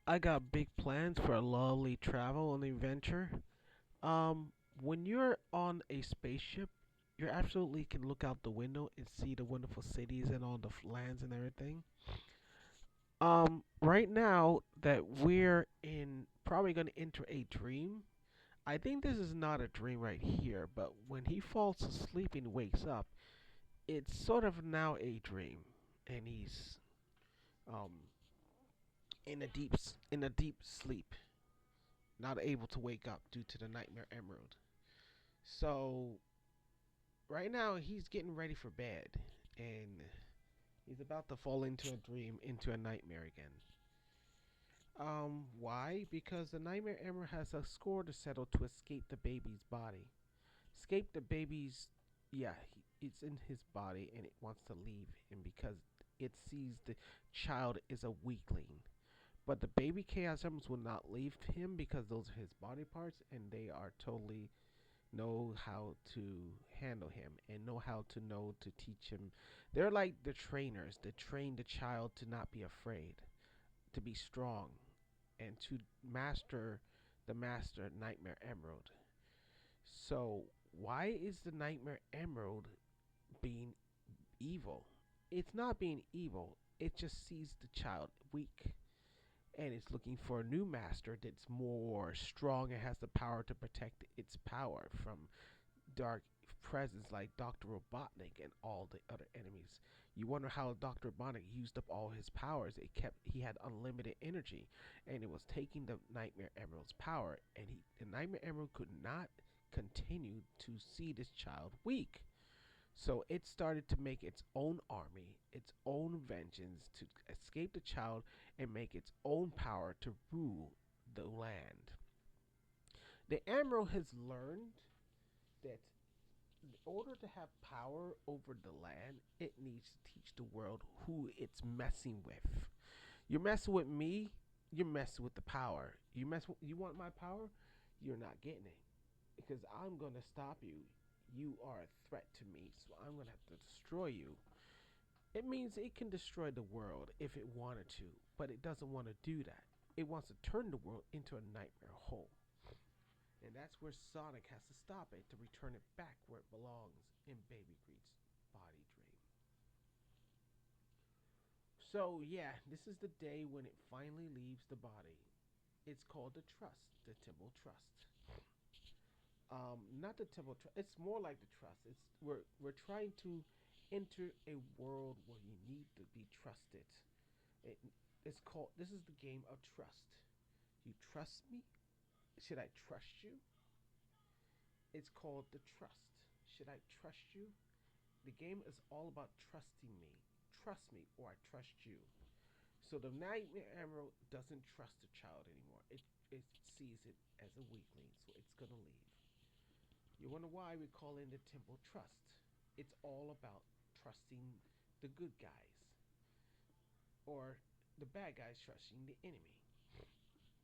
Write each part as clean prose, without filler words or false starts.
I got big plans for a lovely travel and adventure. When you're on a spaceship, you absolutely can look out the window and see the wonderful cities and all the lands and everything. Right now that we're in, probably gonna enter a dream. I think this is not a dream right here, but when he falls asleep and wakes up, it's sort of now a dream, and he's um in a deep sleep, not able to wake up due to the nightmare emerald. So right now he's getting ready for bed, and he's about to fall into a dream, into a nightmare again. Why? Because the nightmare emerald has a score to settle to escape the baby's body. Escape the baby's, yeah, it's in his body and it wants to leave him because it sees the child is a weakling. But the baby chaos emeralds will not leave him because those are his body parts and they are totally know how to handle him and know to teach him. They're like the trainers that train the child to not be afraid, to be strong, and to master the master nightmare emerald. So why is the nightmare emerald being evil? It's not being evil. It just sees the child weak and it's looking for a new master that's more strong and has the power to protect its power from dark presence like Dr. Robotnik and all the other enemies. You wonder how Dr. Robotnik used up all his powers. He had unlimited energy and it was taking the Nightmare Emerald's power and the Nightmare Emerald could not continue to see this child weak. So it started to make its own army, its own vengeance to escape the child and make its own power to rule the land. The Emerald has learned that in order to have power over the land, it needs to teach the world who it's messing with. You're messing with me, you're messing with the power. You want my power? You're not getting it because I'm going to stop you. You are a threat to me, so I'm going to have to destroy you. It means it can destroy the world if it wanted to, but it doesn't want to do that. It wants to turn the world into a nightmare hole. And that's where Sonic has to stop it to return it back where it belongs in Baby Greed's body dream. So, yeah, this is the day when it finally leaves the body. It's called the Trust, the Temple Trust. Not the Temple Trust. It's more like the Trust. We're trying to enter a world where you need to be trusted. It, it's called. This is the game of trust. You trust me? Should I trust you? It's called the Trust. Should I trust you? The game is all about trusting me. Trust me or I trust you. So the Nightmare Emerald doesn't trust the child anymore. It sees it as a weakling, so it's gonna leave. You wonder why we call in the Temple Trust. It's all about trusting the good guys. Or the bad guys trusting the enemy.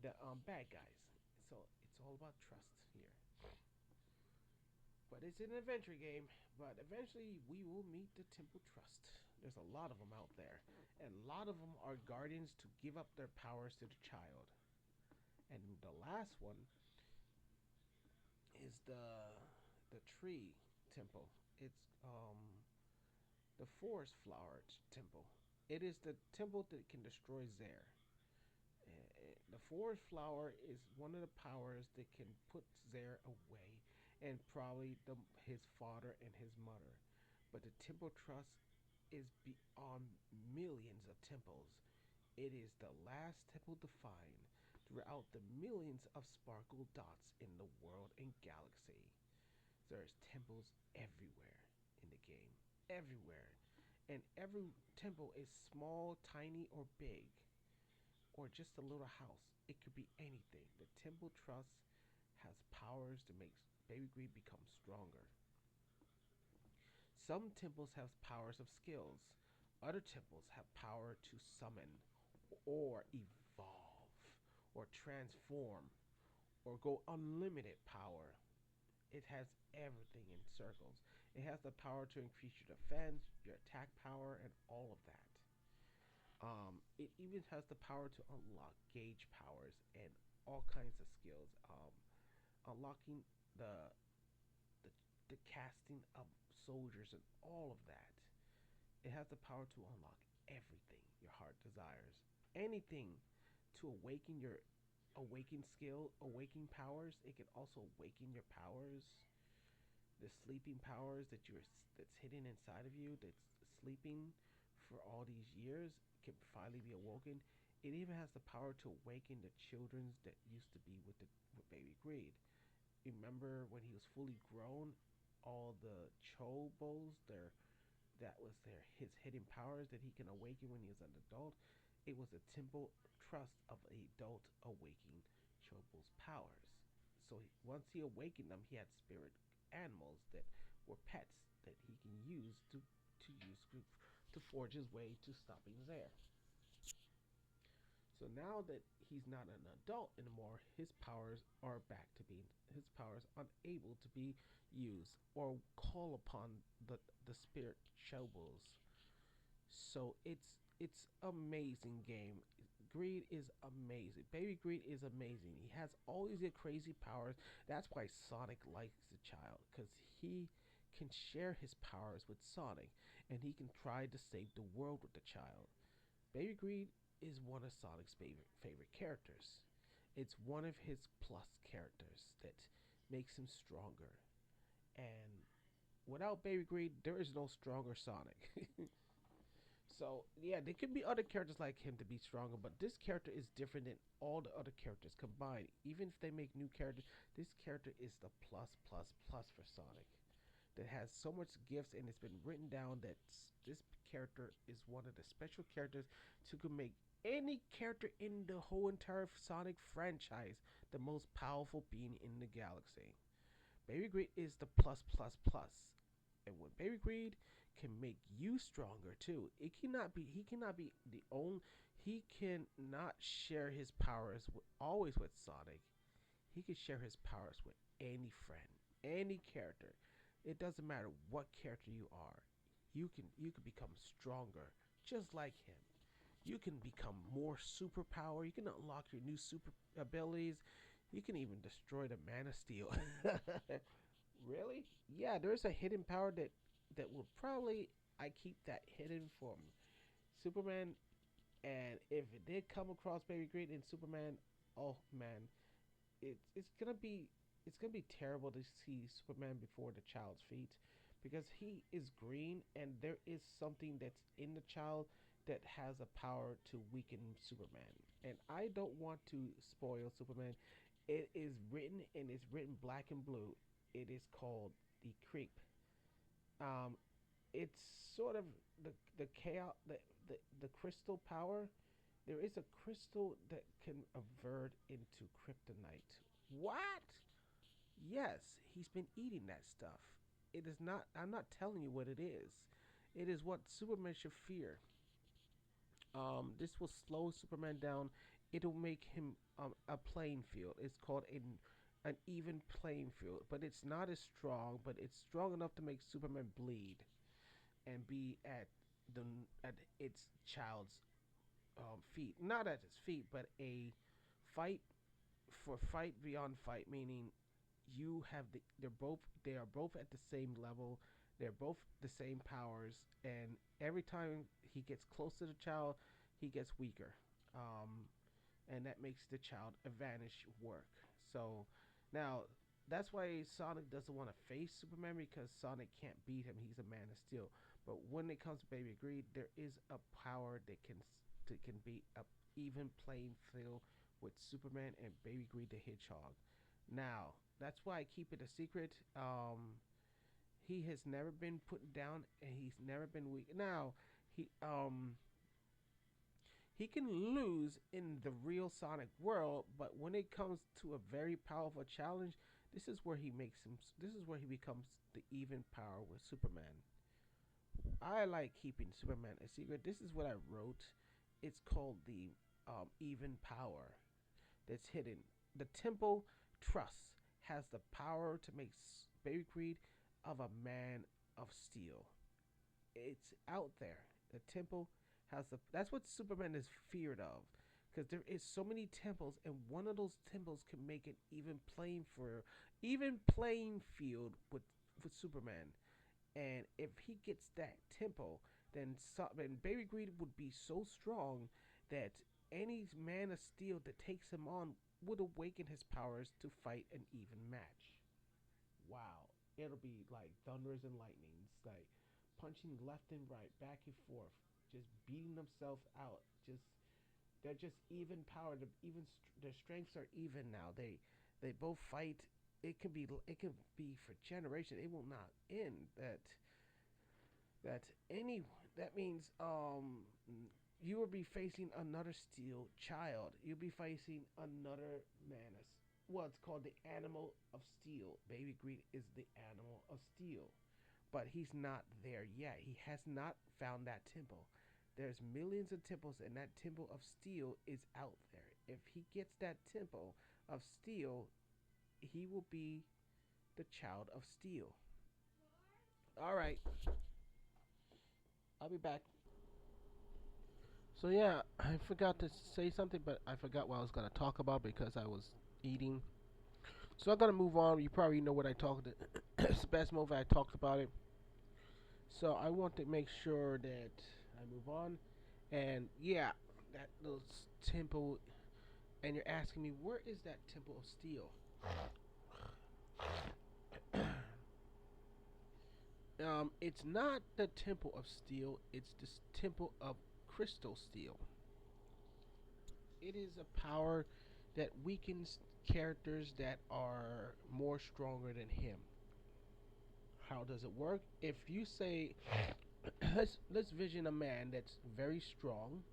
The bad guys. So it's all about trust here. But it's an adventure game. But eventually we will meet the Temple Trust. There's a lot of them out there. And a lot of them are guardians to give up their powers to the child. And the last one is the tree temple. It's the forest flower temple. It is the temple that can destroy Zair. The forest flower is one of the powers that can put Zair away and probably his father and his mother. But the temple trust is beyond millions of temples. It is the last temple defined throughout the millions of sparkle dots in the world and galaxy. There's temples everywhere in the game. Everywhere. And every temple is small, tiny, or big, or just a little house. It could be anything. The temple trust has powers to make Baby Greed become stronger. Some temples have powers of skills. Other temples have power to summon or evolve or transform or go unlimited power. It has everything in circles. It has the power to increase your defense, your attack power, and all of that. It even has the power to unlock gauge powers and all kinds of skills. Unlocking the, the the casting of soldiers and all of that. It has the power to unlock everything your heart desires. Anything to awaken your awaken skill, awaken powers. It can also awaken your powers, the sleeping powers that's hidden inside of you that's sleeping for all these years can finally be awoken. It even has the power to awaken the children that used to be with baby Greed. Remember when he was fully grown, all the chobos, that was his hidden powers that he can awaken when he was an adult. It was a temple trust of an adult awakening Chobo's powers. So once he awakened them, he had spirit animals that were pets that he can use to forge his way to stopping Zaire. So now that he's not an adult anymore, his powers unable to be used or call upon the spirit Chobos. So it's amazing game. Greed is amazing. Baby Greed is amazing. He has all these crazy powers. That's why Sonic likes the child because he can share his powers with Sonic, and he can try to save the world with the child. Baby Greed is one of Sonic's favorite characters. It's one of his plus characters that makes him stronger. And without Baby Greed, there is no stronger Sonic. So yeah, there could be other characters like him to be stronger, but this character is different than all the other characters combined. Even if they make new characters, this character is the plus for Sonic. That has so much gifts, and it's been written down that this character is one of the special characters to could make any character in the whole entire Sonic franchise the most powerful being in the galaxy. Baby Greed is the plus. And when Baby Greed can make you stronger too. He cannot be the only he cannot share his powers always with Sonic. He can share his powers with any friend, any character. It doesn't matter what character you are. You can become stronger just like him. You can become more superpower. You can unlock your new super abilities. You can even destroy the Man of Steel. Really? Yeah, there's a hidden power that will probably I keep that hidden from Superman. And if it did come across Baby Green in Superman, oh man, it's gonna be terrible to see Superman before the child's feet because he is green and there is something that's in the child that has a power to weaken Superman. And I don't want to spoil Superman. It is written and it's written black and blue. It is called the Creep. Um, it's sort of the chaos, the crystal power. There is a crystal that can avert into kryptonite. What? Yes, he's been eating that stuff. It is not. I'm not telling you what it is. It is what Superman should fear. This will slow Superman down. It'll make him a playing field. It's called an even playing field, but it's not as strong. But it's strong enough to make Superman bleed and be the at its child's feet. Not at its feet, but a fight fight beyond fight, meaning they are both at the same level. They're both the same powers, and every time he gets close to the child, he gets weaker, and that makes the child advantage work. So now that's why Sonic doesn't want to face Superman because Sonic can't beat him. He's a man of steel. But when it comes to Baby Greed, there is a power that can be a even playing field with Superman and Baby Greed the Hedgehog. Now, that's why I keep it a secret. He has never been put down, and he's never been weak. Now, he um he can lose in the real Sonic world, but when it comes to a very powerful challenge, this is where he makes him. This is where he becomes the even power with Superman. I like keeping Superman a secret. This is what I wrote. It's called the even power that's hidden. The Temple Trust has the power to make Baby Creed of a man of steel. It's out there. The Temple That's what Superman is feared of, because there is so many temples, and one of those temples can make an even playing field with Superman. And if he gets that temple, then Baby Greed would be so strong that any man of steel that takes him on would awaken his powers to fight an even match. Wow, it'll be like thunders and lightnings, like punching left and right, back and forth, just beating themselves out. Just they're just even powered. Their strengths are even now. They both fight. It can be for generations. It will not end. That any that means you will be facing another steel child. You'll be facing another Manus. Well, it's called the Animal of Steel. Baby Greed is the Animal of Steel, but he's not there yet. He has not found that temple. There's millions of temples, and that temple of steel is out there. If he gets that temple of steel, he will be the child of steel. All right, I'll be back. So yeah, I forgot to say something, but I forgot what I was gonna talk about because I was eating. So I'm gonna move on. You probably know what I talked. It's the best movie I talked about it. So I want to make sure that I move on. And yeah, that little temple. And you're asking me where is that temple of steel? It's not the temple of steel. It's the temple of crystal steel. It is a power that weakens characters that are more stronger than him. How does it work? If you say, let's vision a man that's very strong,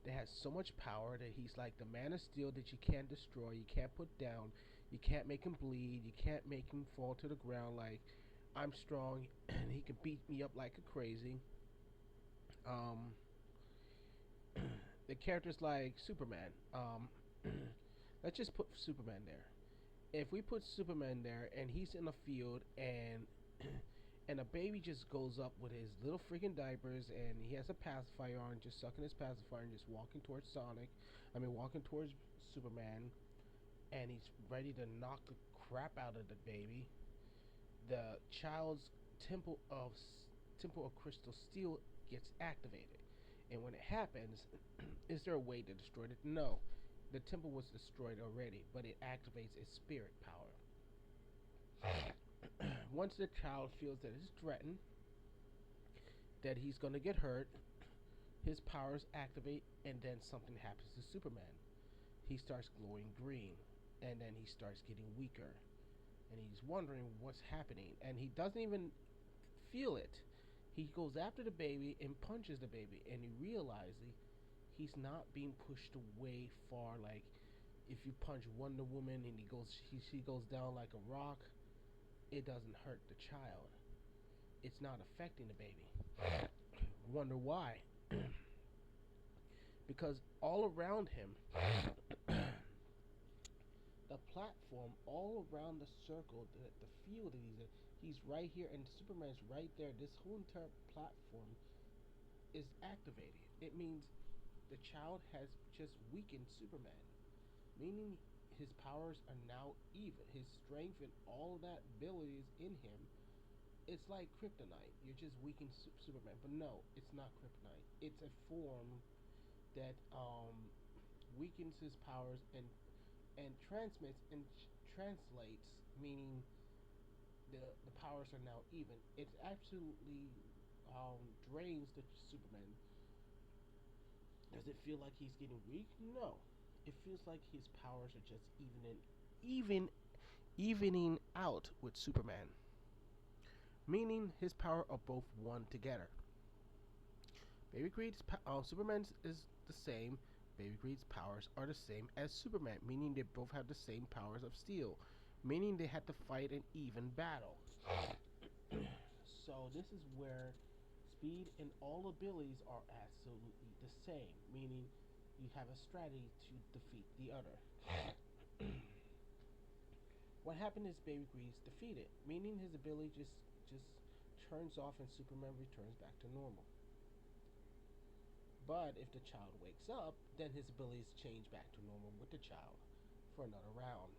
that has so much power that he's like the man of steel that you can't destroy, you can't put down, you can't make him bleed, you can't make him fall to the ground. Like I'm strong and he can beat me up like a crazy. Um, the characters like Superman. Let's just put Superman there. If we put Superman there and he's in a field and a baby just goes up with his little freaking diapers and he has a pacifier on, just sucking his pacifier and just walking towards walking towards Superman, and he's ready to knock the crap out of the baby. The child's temple of temple of crystal steel gets activated, and when it happens, is there a way to destroy it? No, the temple was destroyed already, but it activates its spirit power. Once the child feels that it's threatened, that he's going to get hurt, his powers activate, and then something happens to Superman. He starts glowing green, and then he starts getting weaker, and he's wondering what's happening, and he doesn't even feel it. He goes after the baby and punches the baby, and he realizes he's not being pushed away far. Like if you punch Wonder Woman and she goes down like a rock, it doesn't hurt the child. It's not affecting the baby. Wonder why? Because all around him, the platform, all around the circle, the field that he's right here, and Superman's right there. This whole entire platform is activated. It means the child has just weakened Superman, meaning his powers are now even. His strength and all of that abilities in him, it's like kryptonite. You're just weakening Superman, but no, it's not kryptonite. It's a form that weakens his powers and transmits and translates, meaning the powers are now even. It absolutely drains the Superman. Does it feel like he's getting weak? No. It feels like his powers are just evening out with Superman, meaning his power are both one together. Baby Greed's Superman's is the same. Baby Greed's powers are the same as Superman, meaning they both have the same powers of steel, meaning they had to fight an even battle. So this is where speed and all abilities are absolutely the same, meaning you have a strategy to defeat the other. What happened is Baby Greed's defeated, meaning his ability just turns off and Superman returns back to normal. But if the child wakes up, then his abilities change back to normal with the child for another round.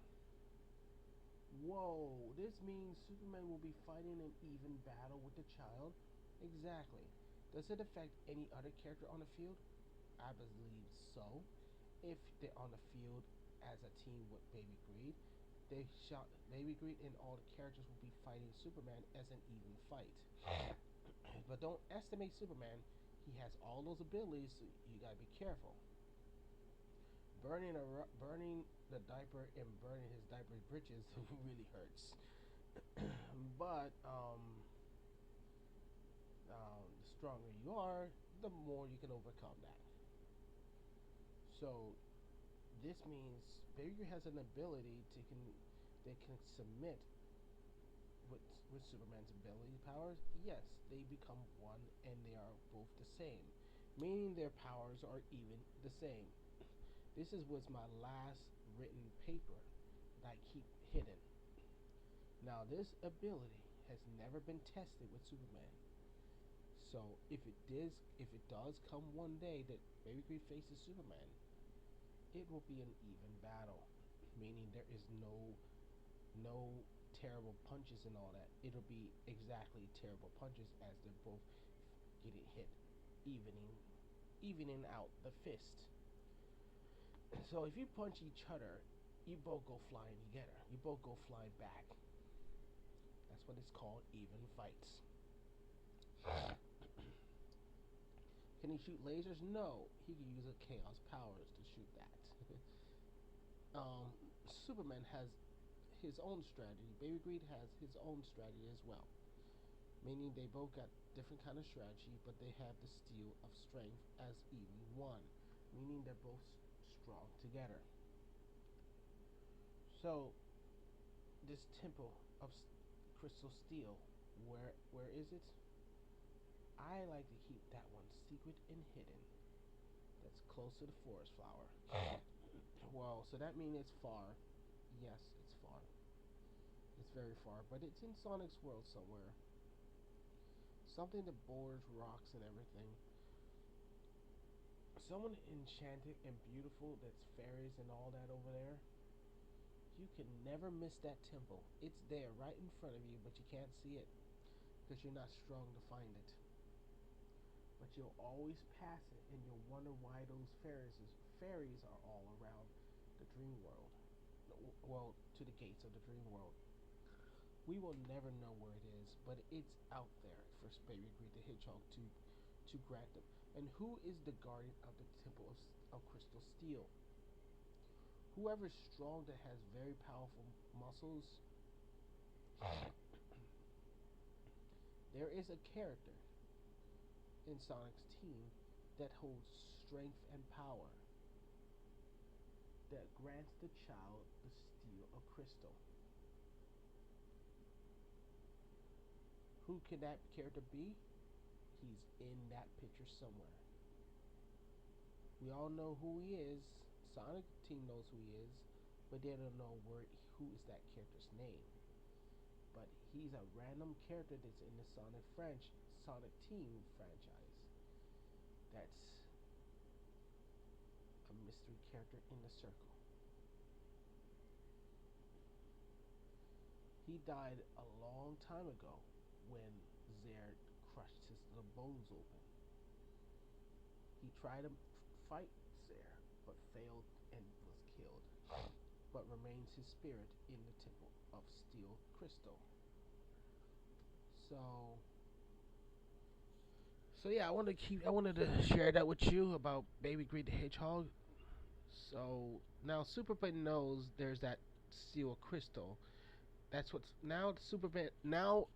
Whoa, this means Superman will be fighting an even battle with the child? Exactly. Does it affect any other character on the field? I believe so. If they're on the field as a team with Baby Greed, they shot Baby Greed and all the characters will be fighting Superman as an even fight. But don't estimate Superman. He has all those abilities, so you gotta be careful. Burning the diaper and burning his diaper britches really hurts. But the stronger you are, the more you can overcome that. So this means Baker has an ability to can they can submit with Superman's ability powers. Yes, they become one and they are both the same, meaning their powers are even the same. This is was my last written paper that I keep hidden. Now this ability has never been tested with Superman. So if it does come one day that Baby Creed faces Superman, it will be an even battle, meaning there is no terrible punches and all that. It'll be exactly terrible punches as they're both getting hit, evening out the fist. So if you punch each other, you both go flying together. You both go flying back. That's what it's called, even fights. Can he shoot lasers? No. He can use a chaos powers to shoot that. um, Superman has his own strategy. Baby Greed has his own strategy as well. Meaning they both got different kind of strategy, but they have the steel of strength as even one. Meaning they're both strong together. So this temple of crystal steel, where is it? I like to keep that one secret and hidden. That's close to the forest flower. Well, so that means it's far. Yes, it's far. It's very far, but it's in Sonic's world somewhere. Something that bores rocks and everything. Someone enchanted and beautiful that's fairies and all that over there. You can never miss that temple. It's there right in front of you, but you can't see it because you're not strong to find it. But you'll always pass it and you'll wonder why those fairies are all around the dream world. Well, to the gates of the dream world. We will never know where it is, but it's out there for Baby Greed the Hedgehog to grant them. And who is the guardian of the Temple of Crystal Steel? Whoever's strong that has very powerful muscles. There is a character in Sonic's team that holds strength and power that grants the child the steel of crystal. Who can that character be? He's in that picture somewhere. We all know who he is. Sonic team knows who he is, but they don't know who is that character's name. But he's a random character that's in the Sonic Team franchise. That's a mystery character in the circle. He died a long time ago when Zerd crushed his little bones open. He tried to fight Zerd, but failed and was killed, but remains his spirit in the Temple of Steel Crystal. So, yeah, I wanted to share that with you about Baby Greed the Hedgehog. So now Superman knows there's that steel crystal. That's what's now Superman now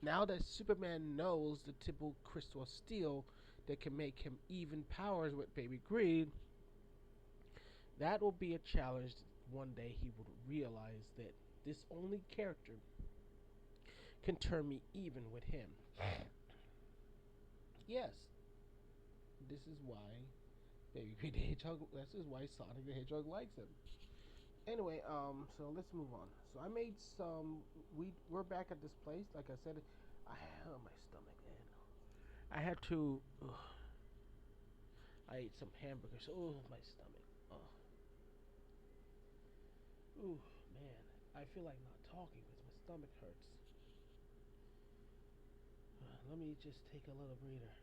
that Superman knows the typical crystal of steel that can make him even powers with Baby Greed. That will be a challenge. One day he would realize that this only character can turn me even with him. Yes, this is why Baby Greed the Hedgehog. This is why Sonic the Hedgehog likes him. Anyway, so let's move on. So I made some. We're back at this place. Like I said, I my stomach, man. I had to. I ate some hamburgers. Oh, my stomach. Oh, ooh, man. I feel like not talking because my stomach hurts. Let me just take a little breather.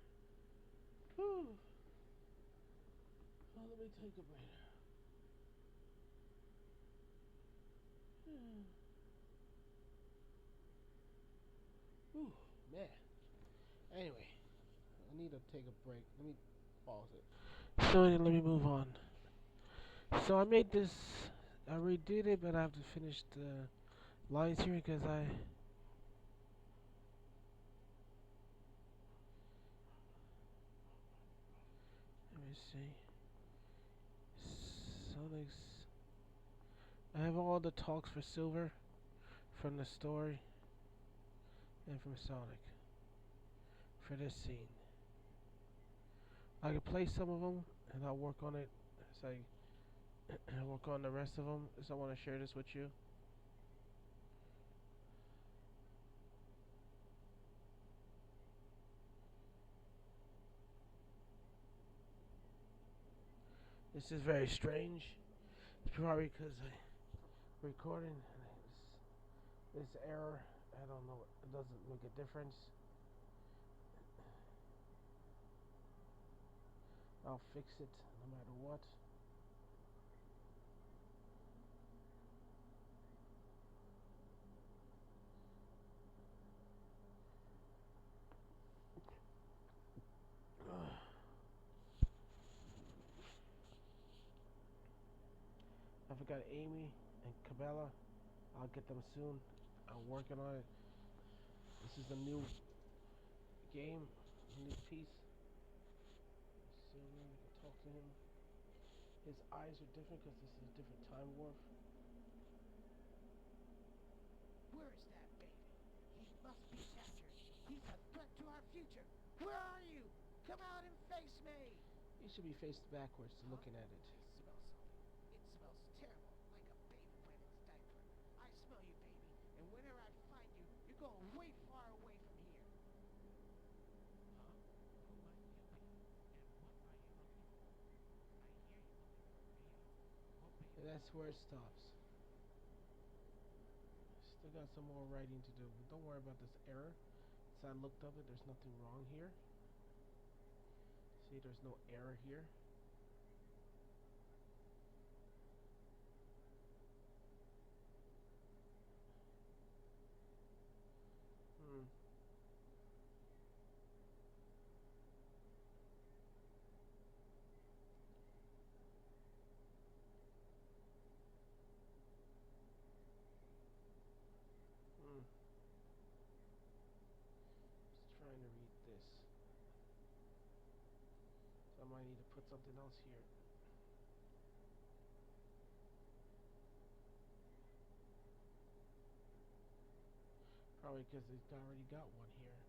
Whew. Oh, let me take a breather. Ooh, man. Anyway, I need to take a break. Let me pause it. So let me move on. So I made this. I redid it, but I have to finish the lines here because I. Let me see. Sonic's. I have all the talks for Silver from the story and from Sonic for this scene. I can play some of them and I'll work on it as I work on the rest of them. So I want to share this with you. This is very strange. It's probably because I recording this error. I don't know. It doesn't make a difference. I'll fix it no matter what. I forgot Amy and Cabela. I'll get them soon. I'm working on it. This is a new game, a new piece. So I can talk to him. His eyes are different because this is a different time warp. Where is that baby? He must be captured. He's a threat to our future. Where are you? Come out and face me. You should be faced backwards looking at it. I smell something. It smells terrible, like a baby wet its diaper. I smell you, baby, and whenever I find you, you're going way far away from here. Huh? Who might you be? And what are you looking for? I hear you looking for me. And that's where it stops. Still got some more writing to do, but don't worry about this error. So I looked up it, there's nothing wrong here. See, there's no error here. Hmm. Hmm. Just trying to read this. So I might need to put something else here. Probably because it's already got one here.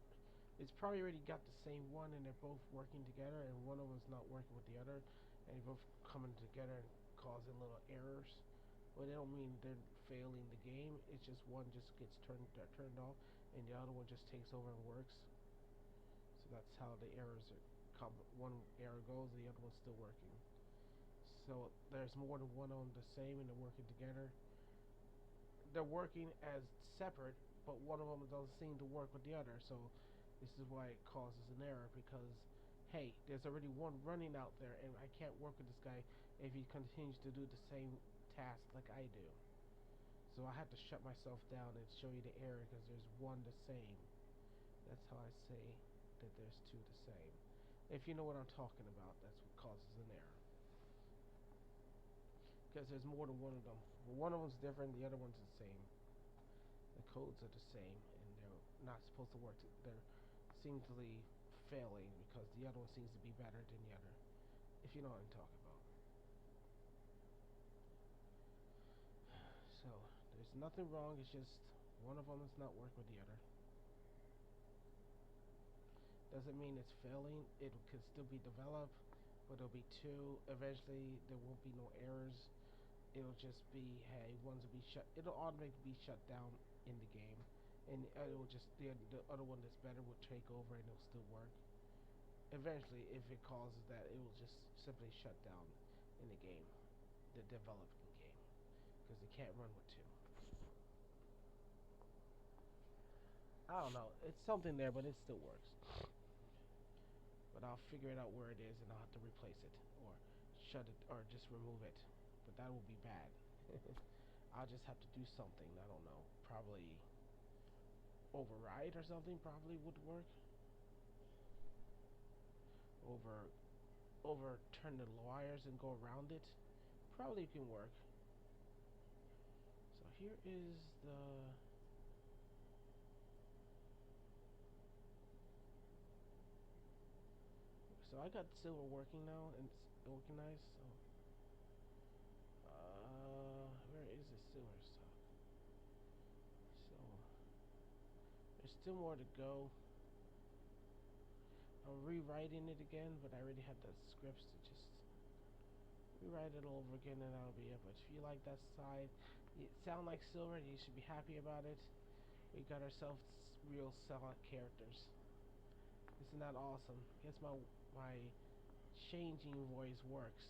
It's probably already got the same one and they're both working together and one of them's not working with the other and they're both coming together and causing little errors. Well, they don't mean they're failing the game. It's just one just gets turned off and the other one just takes over and works. So that's how the errors are. One error goes, the other one's still working. So there's more than one of them the same and they're working together. They're working as separate, but one of them doesn't seem to work with the other. So this is why it causes an error because, hey, there's already one running out there, and I can't work with this guy if he continues to do the same task like I do. So I have to shut myself down and show you the error because there's one the same. That's how I say that there's two the same. If you know what I'm talking about, that's what causes an error. Because there's more than one of them. One of them's different, the other one's the same. The codes are the same, and they're not supposed to work. They're seemingly failing because the other one seems to be better than the other. If you know what I'm talking about. So there's nothing wrong. It's just one of them is not working with the other. Doesn't mean it's failing. It could still be developed, but there'll be two. Eventually, there won't be no errors. It'll just be, hey, one's will be shut. It'll automatically be shut down in the game, and it'll just the other one that's better will take over and it'll still work. Eventually, if it causes that, it will just simply shut down in the game, the developing game, because it can't run with two. I don't know. It's something there, but it still works. But I'll figure it out where it is, and I'll have to replace it or shut it or just remove it. But that will be bad. I'll just have to do something. I don't know. Probably override or something. Probably would work. Over overturn the wires and go around it. Probably can work. So here is the. So I got silver working now and it's organized. So where is the silver stuff? So there's still more to go. I'm rewriting it again, but I already have the scripts to just rewrite it all over again, and that'll be it. But if you like that side, you sound like silver, you should be happy about it. We got ourselves real Sonic characters. Isn't that awesome? Guess my changing voice works.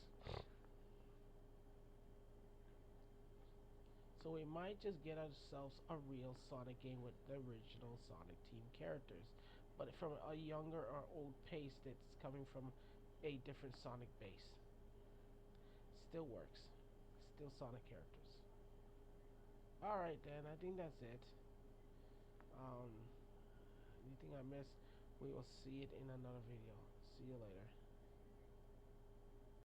So we might just get ourselves a real Sonic game with the original Sonic Team characters, but from a younger or old pace that's coming from a different Sonic base. Still works. Still Sonic characters. Alright then, I think that's it. Anything I missed, we will see it in another video. See you later.